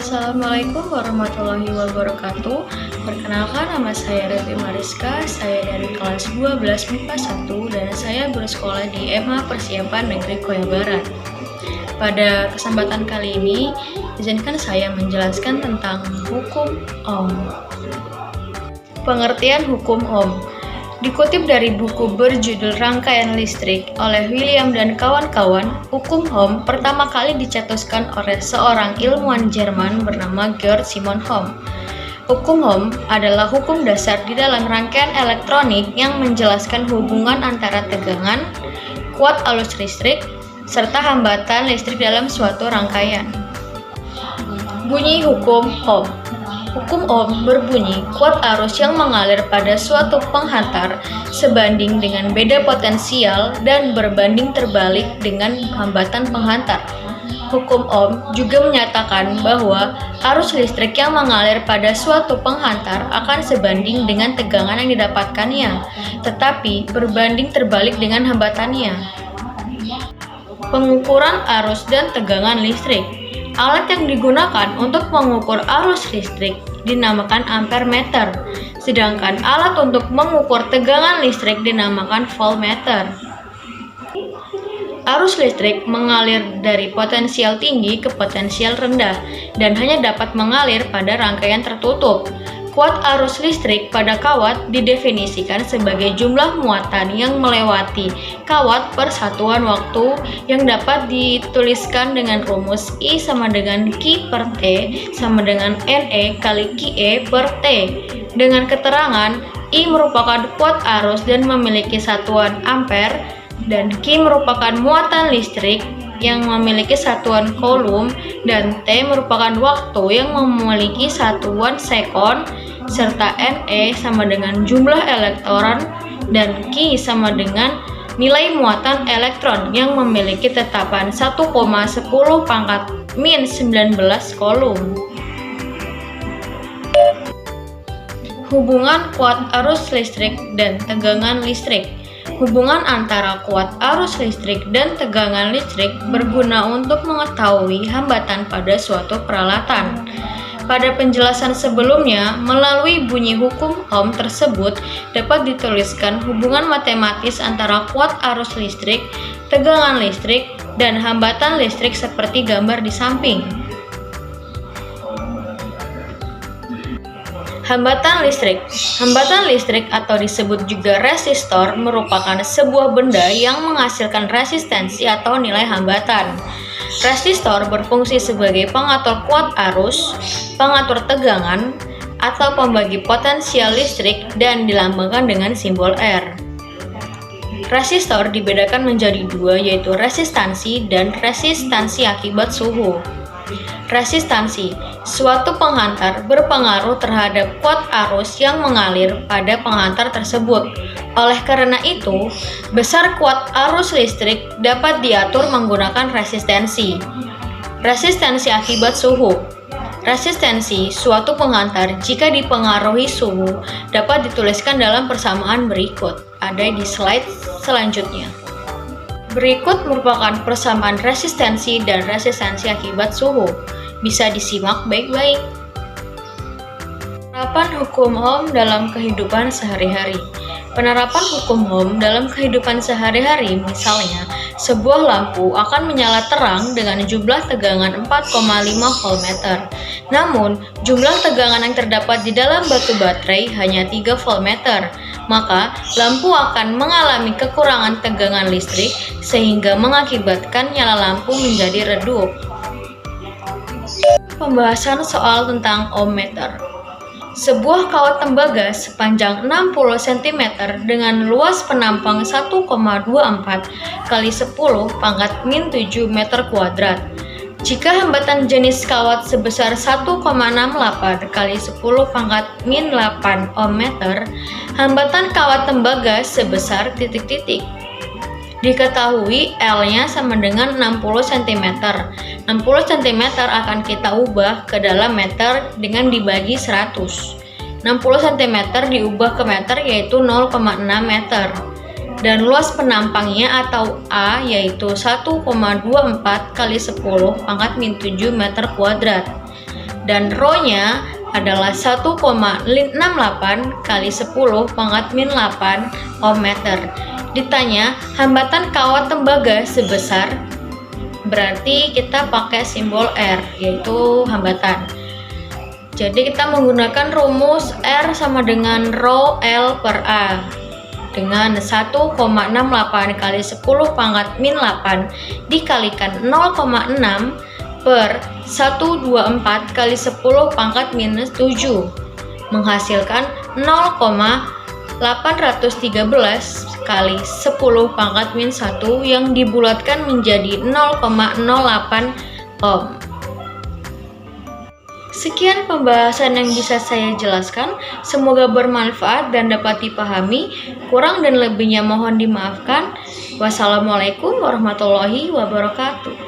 Assalamualaikum warahmatullahi wabarakatuh. Perkenalkan, nama saya Revi Mariska. Saya dari kelas 12 MIPA 1 dan saya bersekolah di MA Persiapan Negeri Koya Barat. Pada kesempatan kali ini, izinkan saya menjelaskan tentang hukum Ohm. Pengertian hukum Ohm dikutip dari buku berjudul Rangkaian Listrik oleh William dan kawan-kawan. Hukum Ohm pertama kali dicetuskan oleh seorang ilmuwan Jerman bernama Georg Simon Ohm. Hukum Ohm adalah hukum dasar di dalam rangkaian elektronik yang menjelaskan hubungan antara tegangan, kuat arus listrik, serta hambatan listrik dalam suatu rangkaian. Bunyi hukum Ohm. Hukum Ohm berbunyi, kuat arus yang mengalir pada suatu penghantar sebanding dengan beda potensial dan berbanding terbalik dengan hambatan penghantar. Hukum Ohm juga menyatakan bahwa arus listrik yang mengalir pada suatu penghantar akan sebanding dengan tegangan yang didapatkannya, tetapi berbanding terbalik dengan hambatannya. Pengukuran arus dan tegangan listrik. Alat yang digunakan untuk mengukur arus listrik dinamakan ampermeter, sedangkan alat untuk mengukur tegangan listrik dinamakan voltmeter. Arus listrik mengalir dari potensial tinggi ke potensial rendah dan hanya dapat mengalir pada rangkaian tertutup. Kuat arus listrik pada kawat didefinisikan sebagai jumlah muatan yang melewati kawat per satuan waktu yang dapat dituliskan dengan rumus I sama dengan Q per T sama dengan NE kali QE per T. Dengan keterangan I merupakan kuat arus dan memiliki satuan ampere dan Q merupakan muatan listrik yang memiliki satuan coulomb dan T merupakan waktu yang memiliki satuan sekon, serta NE sama dengan jumlah elektron dan Q sama dengan nilai muatan elektron yang memiliki tetapan 1,10 pangkat min 19 coulomb. Hubungan kuat arus listrik dan tegangan listrik. Hubungan antara kuat arus listrik dan tegangan listrik berguna untuk mengetahui hambatan pada suatu peralatan. Pada penjelasan sebelumnya, melalui bunyi hukum Ohm tersebut dapat dituliskan hubungan matematis antara kuat arus listrik, tegangan listrik, dan hambatan listrik seperti gambar di samping. Hambatan listrik. Hambatan listrik atau disebut juga resistor merupakan sebuah benda yang menghasilkan resistensi atau nilai hambatan. Resistor berfungsi sebagai pengatur kuat arus, pengatur tegangan, atau pembagi potensial listrik dan dilambangkan dengan simbol R. Resistor dibedakan menjadi dua, yaitu resistansi dan resistansi akibat suhu. Resistansi, suatu penghantar berpengaruh terhadap kuat arus yang mengalir pada penghantar tersebut. Oleh karena itu, besar kuat arus listrik dapat diatur menggunakan resistensi. Resistensi akibat suhu. Resistensi suatu penghantar jika dipengaruhi suhu dapat dituliskan dalam persamaan berikut. Ada di slide selanjutnya. Berikut merupakan persamaan resistensi dan resistansi akibat suhu. Bisa disimak baik-baik. Penerapan hukum Ohm dalam kehidupan sehari-hari. Penerapan hukum Ohm dalam kehidupan sehari-hari, misalnya, sebuah lampu akan menyala terang dengan jumlah tegangan 4,5 voltmeter. Namun, jumlah tegangan yang terdapat di dalam batu baterai hanya 3 voltmeter. Maka, lampu akan mengalami kekurangan tegangan listrik sehingga mengakibatkan nyala lampu menjadi redup. Pembahasan soal tentang ohmmeter. Sebuah kawat tembaga sepanjang 60 cm dengan luas penampang 1,24 kali 10 pangkat min 7 meter kuadrat. Jika hambatan jenis kawat sebesar 1,68 kali 10 pangkat min 8 ohmmeter, hambatan kawat tembaga sebesar titik-titik. Diketahui L-nya sama dengan 60 cm. 60 cm akan kita ubah ke dalam meter dengan dibagi 100. 60 cm diubah ke meter yaitu 0,6 meter. Dan luas penampangnya atau A yaitu 1,24 kali 10 pangkat min 7 meter kuadrat. dan rho-nya adalah 1,68 kali 10 pangkat min 8 ohm meter. Ditanya hambatan kawat tembaga sebesar, berarti kita pakai simbol R, yaitu hambatan. Jadi kita menggunakan rumus R sama dengan rho L per A dengan 1,68 kali 10 pangkat min 8 dikalikan 0,6 per 124 kali 10 pangkat minus 7 menghasilkan 0,813 kali 10 pangkat min 1 yang dibulatkan menjadi 0,08 ohm. Sekian pembahasan yang bisa saya jelaskan, semoga bermanfaat dan dapat dipahami. Kurang dan lebihnya mohon dimaafkan. Wassalamualaikum warahmatullahi wabarakatuh.